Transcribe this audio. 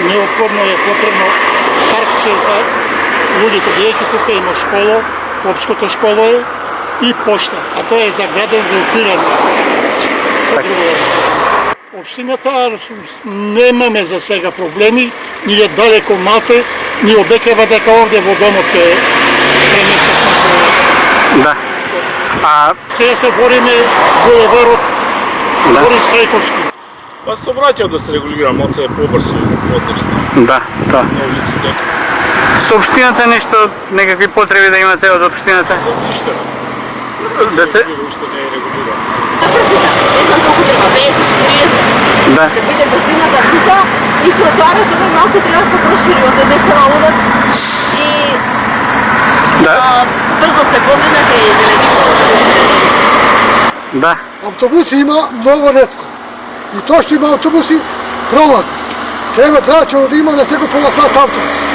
неопходно е потребно паркче за луѓето, бидејќи тука има школа, Попското школо е и пошта, а тоа е заграден во опирано. Општината немаме за сега проблеми, ни е далеко малце, ни обекава дека овде во домот е преместачно. Да. А сега се бориме булеварот Борис Стајковски. Па се обраќа да се регулира малце побрзо односно. да, тоа. На улиците. Со општината нешто, некакви потреби да имате од општината? За ништо. Да се Уште не е регулирано. Брзина, не знам колку треба, 50-40. Да. Да биде брзината тука и тротоарот овој малку треба да се прошири, овде деца одат и Да. брзо се возиме кај зеленица. Да. Автобуси има многу ретко. И тоа што има автобуси пролазни. Треба да има на секој пола сат автобус.